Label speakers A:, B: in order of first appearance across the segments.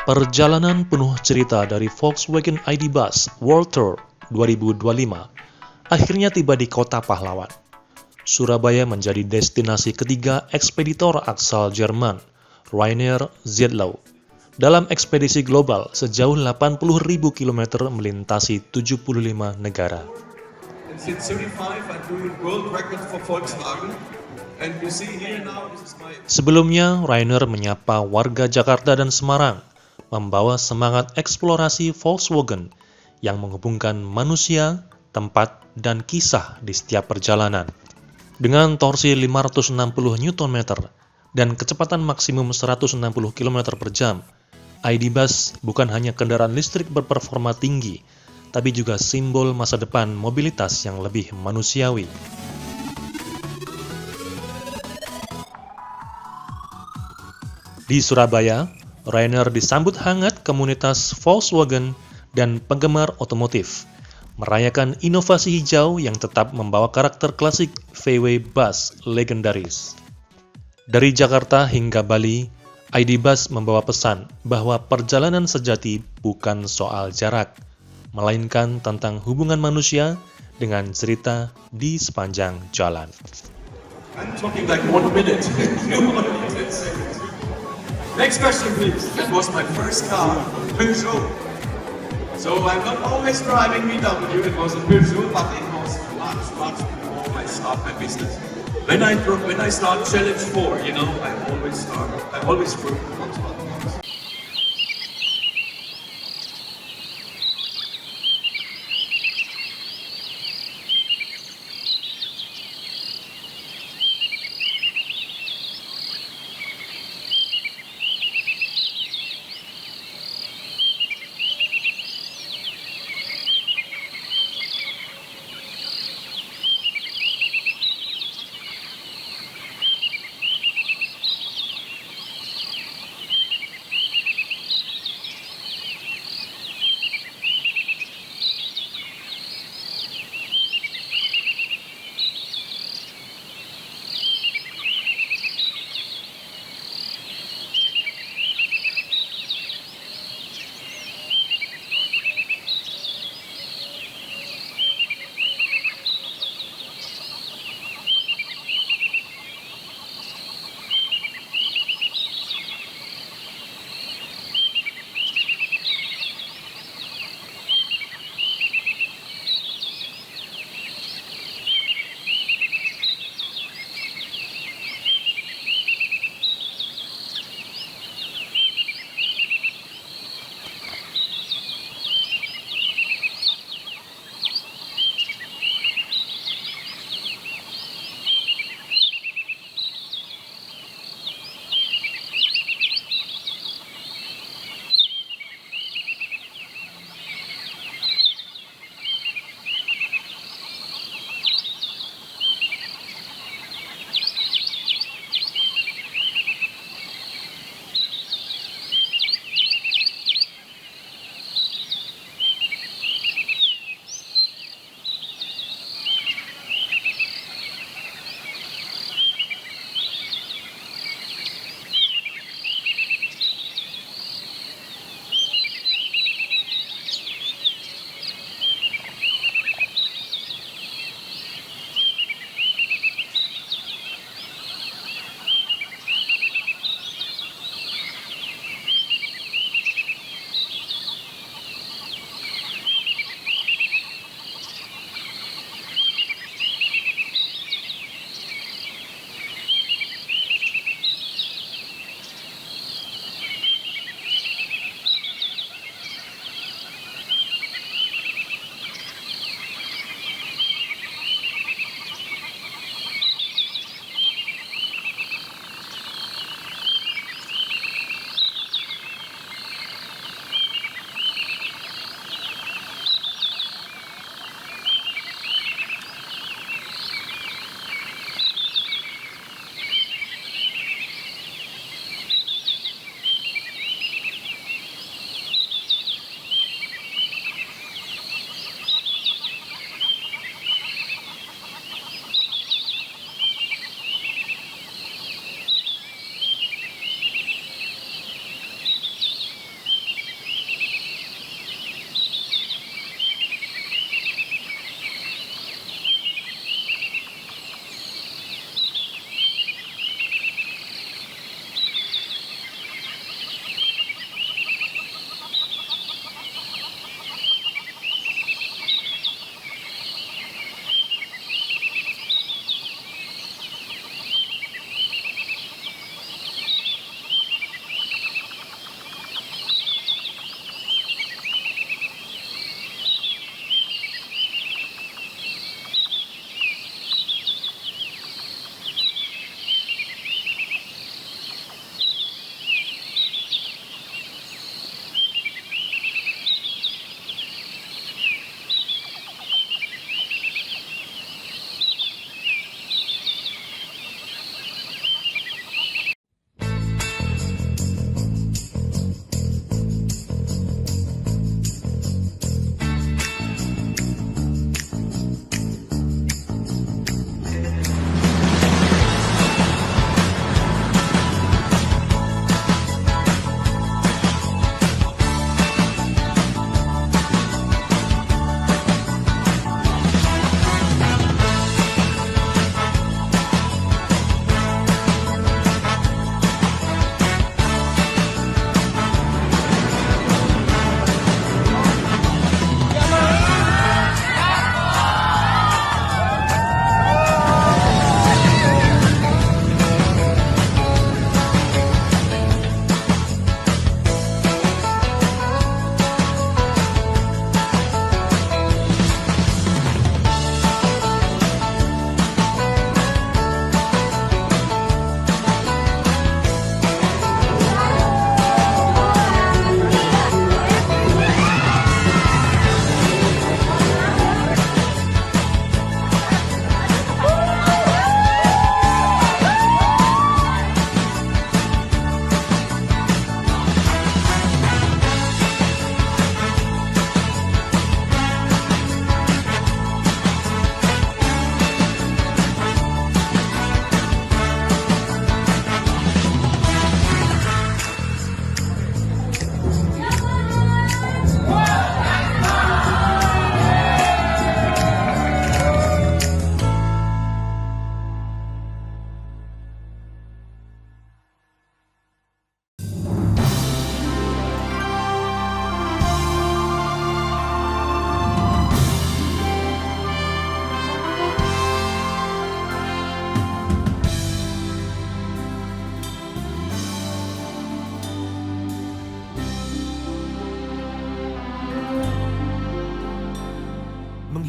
A: Perjalanan penuh cerita dari Volkswagen ID Buzz World Tour 2025 akhirnya tiba di kota pahlawan. Surabaya menjadi destinasi ketiga ekspeditor asal Jerman, Rainer Ziedlow, dalam ekspedisi global sejauh 80.000 km melintasi 75 negara. Sebelumnya, Rainer menyapa warga Jakarta dan Semarang, membawa semangat eksplorasi Volkswagen yang menghubungkan manusia, tempat, dan kisah di setiap perjalanan. Dengan torsi 560 Nm dan kecepatan maksimum 160 km per jam, ID Buzz bukan hanya kendaraan listrik berperforma tinggi, tapi juga simbol masa depan mobilitas yang lebih manusiawi. Di Surabaya, Rainer disambut hangat komunitas Volkswagen dan penggemar otomotif, merayakan inovasi hijau yang tetap membawa karakter klasik VW Buzz legendaris. Dari Jakarta hingga Bali, ID Buzz membawa pesan bahwa perjalanan sejati bukan soal jarak, melainkan tentang hubungan manusia dengan cerita di sepanjang jalan.
B: I'm talking like 1 minute. Next question, please. That was my first car, Peugeot. So I'm not always driving VW. It was a Peugeot, but it was much before I start my business. When I start Challenge 4, I always work with Volkswagen.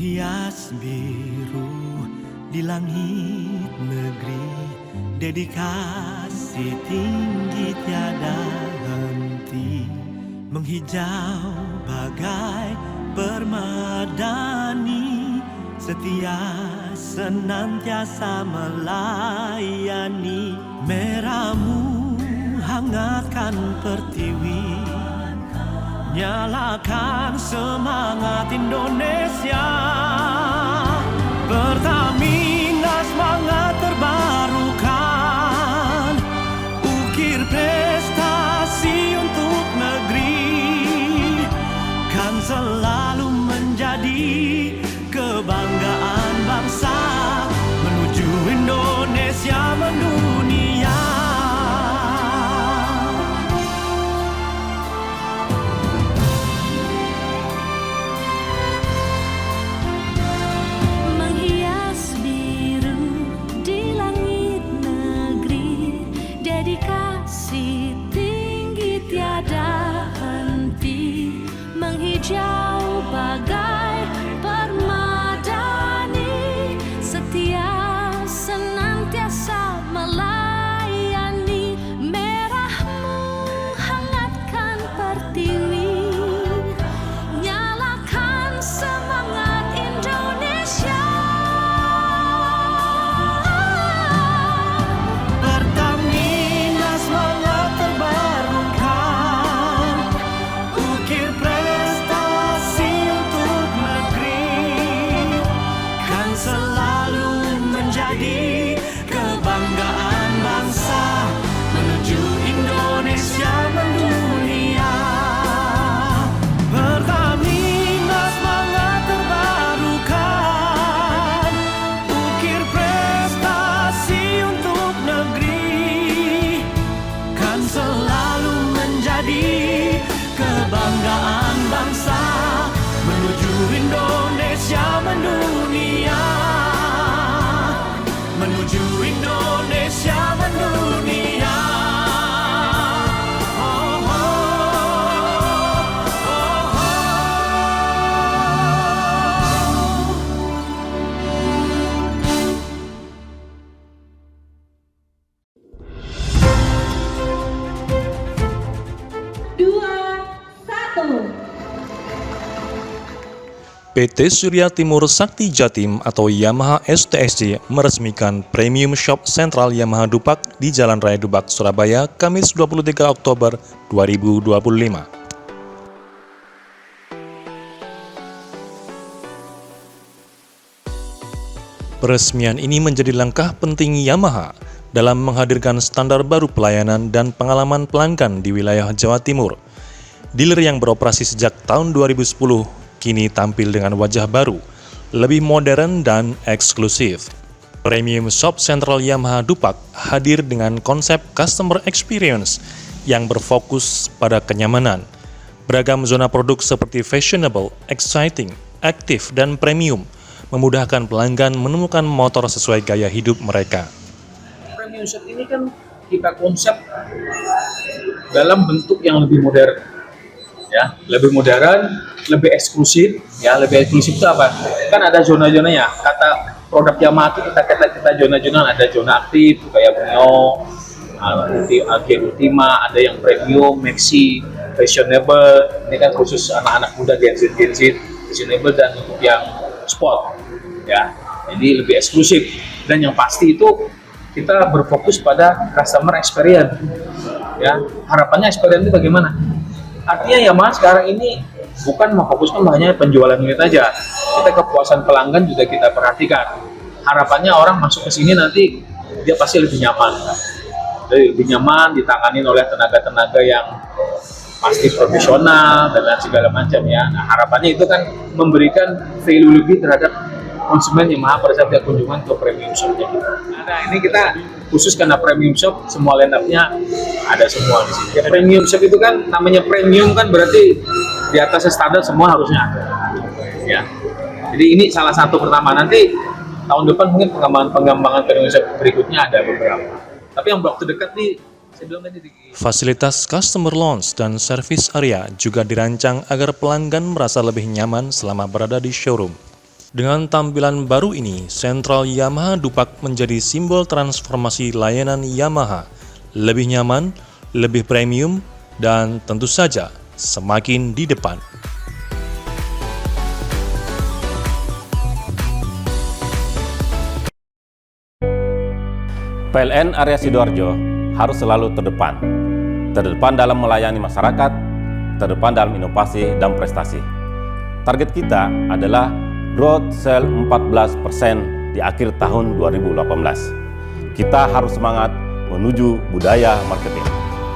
C: menghias biru di langit negeri, dedikasi tinggi tiada henti, menghijau bagai permadani, setia senantiasa melayani. Merahmu hangatkan pertiwi, nyalakan semangat Indonesia. Pertamina semangat terbarukan, ukir prestasi untuk negeri, kan selalu menjadi kebanggaan bangsa, menuju Indonesia mendunia.
D: Menghias biru di langit negeri, dedikasi tinggi tiada henti, menghijau bagai permadani, setia senantiasa melayani. Merahmu hangatkan pertiwi, nyalakan semangat Indonesia.
C: Pertamina semangat terbarukan, ukir prestasi untuk negeri, kan selalu menjadi kebanggaan bangsa, menuju Indonesia mendunia. Pertamina semangat terbarukan, ukir prestasi untuk negeri, kan selalu menjadi kebanggaan bangsa, menuju Indonesia mendunia, menuju Indonesia mendunia. Oh, oh, oh, oh.
A: PT Surya Timur Sakti Jatim atau Yamaha STSJ meresmikan Premium Shop Sentral Yamaha Dupak di Jalan Raya Dubak, Surabaya, Kamis 23 Oktober 2025. Peresmian ini menjadi langkah penting Yamaha dalam menghadirkan standar baru pelayanan dan pengalaman pelanggan di wilayah Jawa Timur. Dealer yang beroperasi sejak tahun 2010 kini tampil dengan wajah baru, lebih modern dan eksklusif. Premium Shop Sentral Yamaha Dupak hadir dengan konsep customer experience yang berfokus pada kenyamanan. Beragam zona produk seperti fashionable, exciting, aktif, dan premium memudahkan pelanggan menemukan motor sesuai gaya hidup mereka.
E: Premium Shop ini kan kita konsep dalam bentuk yang lebih modern. Ya, lebih modern, lebih eksklusif. Ya, lebih eksklusif itu apa? Kan ada zona-zonanya. Kata produk Yamaha itu kita zona-zona, ada zona aktif kayak Brio, Gear Ultima, ada yang premium, maxi, fashionable. Ini kan khusus anak-anak muda Gen Z, fashionable, dan untuk yang sport. Ya, jadi lebih eksklusif. Dan yang pasti itu kita berfokus pada customer experience. Ya, harapannya experience itu bagaimana? Artinya Yamaha sekarang ini bukan memfokuskan hanya penjualan unit aja, kita kepuasan pelanggan juga kita perhatikan. Harapannya orang masuk ke sini nanti dia pasti lebih nyaman, lebih nyaman ditanganin oleh tenaga-tenaga yang pasti profesional dan lain segala macam ya. Nah, harapannya itu kan memberikan value lebih terhadap konsumen Yamaha pada saat dia kunjungan ke premium shopnya kita. Nah, ini kita khusus karena premium shop semua line up-nya ada semua di sini. Ya, premium shop itu kan namanya premium kan berarti di atas standar semua harusnya ada. Ya. Jadi ini salah satu pertama, nanti tahun depan mungkin pengembangan premium shop berikutnya ada beberapa. Tapi yang waktu dekat nih saya bilang tadi
A: Fasilitas customer lounge dan service area juga dirancang agar pelanggan merasa lebih nyaman selama berada di showroom. Dengan tampilan baru ini, Sentral Yamaha Dupak menjadi simbol transformasi layanan Yamaha. Lebih nyaman, lebih premium, dan tentu saja semakin di depan.
F: PLN area Sidoarjo harus selalu terdepan. Terdepan dalam melayani masyarakat, terdepan dalam inovasi dan prestasi. Target kita adalah growth sale 14% di akhir tahun 2018. Kita harus semangat menuju budaya marketing.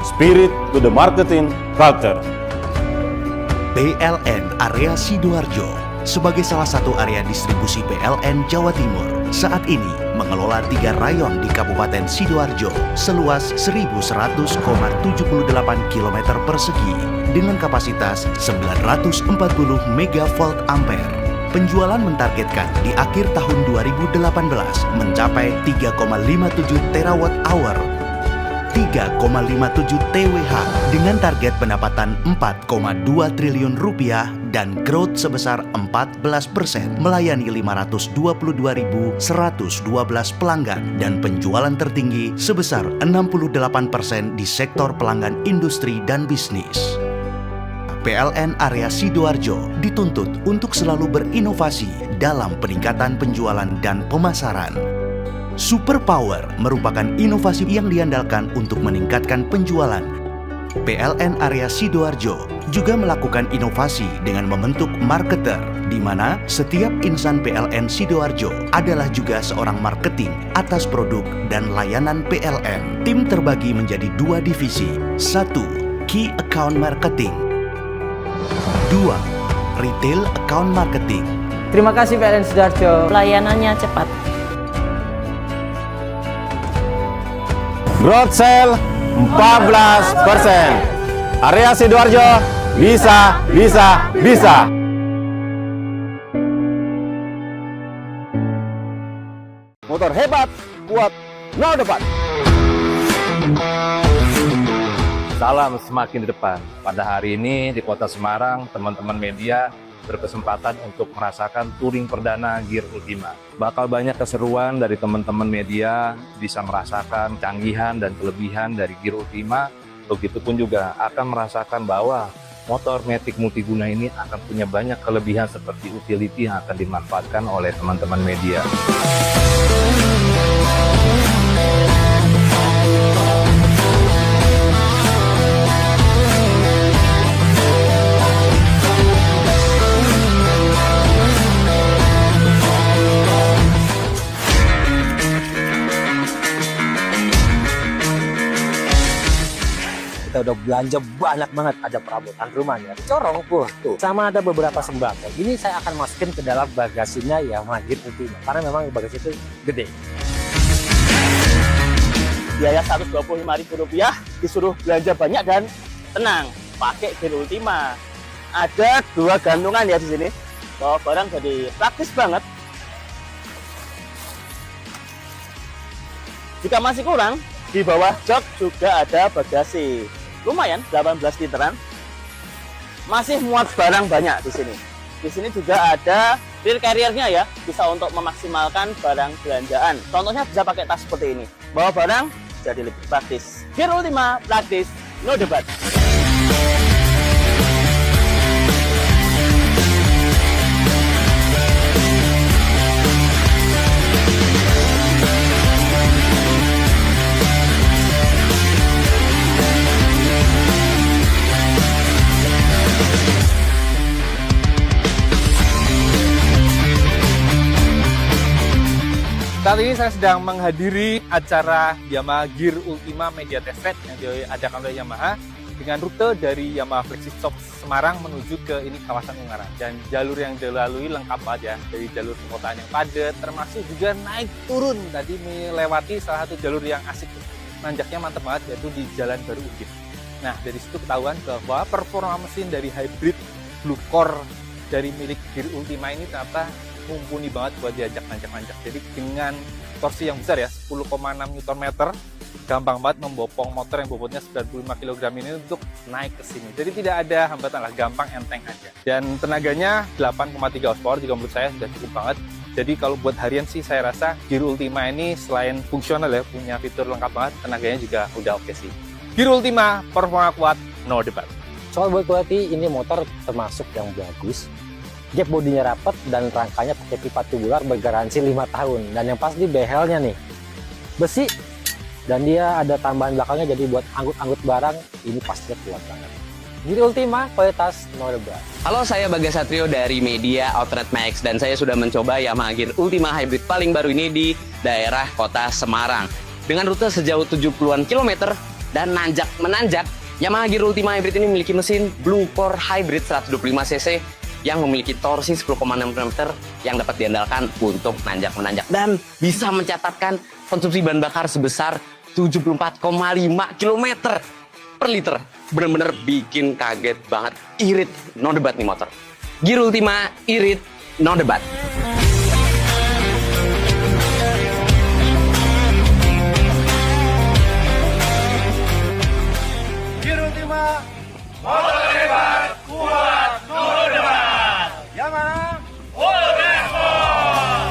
F: Spirit to the marketing culture.
G: PLN area Sidoarjo sebagai salah satu area distribusi PLN Jawa Timur saat ini mengelola 3 rayon di Kabupaten Sidoarjo seluas 1.100,78 km persegi dengan kapasitas 940 megavolt ampere. Penjualan mentargetkan di akhir tahun 2018 mencapai 3,57 terawatt hour, 3,57 TWh dengan target pendapatan 4,2 triliun rupiah dan growth sebesar 14% melayani 522.112 pelanggan dan penjualan tertinggi sebesar 68% di sektor pelanggan industri dan bisnis. PLN area Sidoarjo dituntut untuk selalu berinovasi dalam peningkatan penjualan dan pemasaran. Superpower merupakan inovasi yang diandalkan untuk meningkatkan penjualan. PLN area Sidoarjo juga melakukan inovasi dengan membentuk marketer, di mana setiap insan PLN Sidoarjo adalah juga seorang marketing atas produk dan layanan PLN. Tim terbagi menjadi 2 divisi. 1. Key Account Marketing. 2. Retail Account Marketing.
H: Terima kasih PLN Sidoarjo.
D: Layanannya cepat.
F: Growth sale 14%. Area Sidoarjo bisa. Motor hebat, kuat, no depan. Salam semakin di depan. Pada hari ini di Kota Semarang, teman-teman media berkesempatan untuk merasakan touring perdana Gear Ultima. Bakal banyak keseruan dari teman-teman media, bisa merasakan canggihan dan kelebihan dari Gear Ultima. Begitupun juga akan merasakan bahwa motor Matic multiguna ini akan punya banyak kelebihan seperti utility yang akan dimanfaatkan oleh teman-teman media.
H: Kita udah belanja banyak banget, ada perabotan rumah ya, corong tuh, sama ada beberapa sembako. Ini saya akan masukin ke dalam bagasinya Yamaha Gear Ultima karena memang bagasi itu gede.
I: Biaya Rp125.000 disuruh belanja banyak dan tenang, pakai Gear Ultima. Ada 2 gantungan ya di sini, bawa barang jadi praktis banget. Jika masih kurang, di bawah jok juga ada bagasi. Lumayan, 18 literan. Masih muat barang banyak di sini. Di sini juga ada rear carrier-nya ya, bisa untuk memaksimalkan barang belanjaan. Contohnya bisa pakai tas seperti ini. Bawa barang jadi lebih praktis. Gear Ultima, praktis, no debat.
E: Saat ini saya sedang menghadiri acara Yamaha Gear Ultima Media Test Track yang diadakan oleh Yamaha dengan rute dari Yamaha Flagship Shop Semarang menuju ke ini kawasan Ungaran. Dan jalur yang dilalui lengkap banget ya, dari jalur perkotaan yang padat, termasuk juga naik turun. Tadi melewati salah satu jalur yang asik, nanjaknya mantep banget, yaitu di Jalan Baru Ugin. Nah, dari situ ketahuan bahwa performa mesin dari hybrid Blue Core dari milik Gear Ultima ini ternyata mumpuni banget buat diajak nanjak-nanjak. Jadi dengan torsi yang besar ya, 10,6 Nm
J: gampang banget membopong motor yang bobotnya 95 kg ini untuk naik ke sini. Jadi tidak ada hambatan lah, gampang enteng aja. Dan tenaganya 8,3 horsepower juga menurut saya sudah cukup banget. Jadi kalau buat harian sih saya rasa Gear Ultima ini selain fungsional ya, punya fitur lengkap banget, tenaganya juga udah oke sih. Gear Ultima, performa kuat, no debat.
H: Soal build quality, ini motor termasuk yang bagus. Gap bodinya rapat dan rangkanya pakai pipa tubular bergaransi 5 tahun. Dan yang pasti behelnya nih besi, dan dia ada tambahan belakangnya, jadi buat angkut-angkut barang ini pastinya kuat banget. Gear Ultima, kualitas no debat.
K: Halo, saya Bagas Satrio dari Media Outlet Max dan saya sudah mencoba Yamaha Gear Ultima Hybrid paling baru ini di daerah kota Semarang. Dengan rute sejauh 70-an kilometer dan nanjak-menanjak, Yamaha Gear Ultima Hybrid ini memiliki mesin Blue Core Hybrid 125cc yang memiliki torsi 10,6 Nm yang dapat diandalkan untuk nanjak-menanjak dan bisa mencatatkan konsumsi bahan bakar sebesar 74,5 km per liter. Bener-bener bikin kaget banget. Irit, no debat nih motor. Gear Ultima, irit, no debat.
C: Gear Ultima, motor hebat, kuat, no debat. Yamaha, all respon.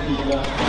E: juga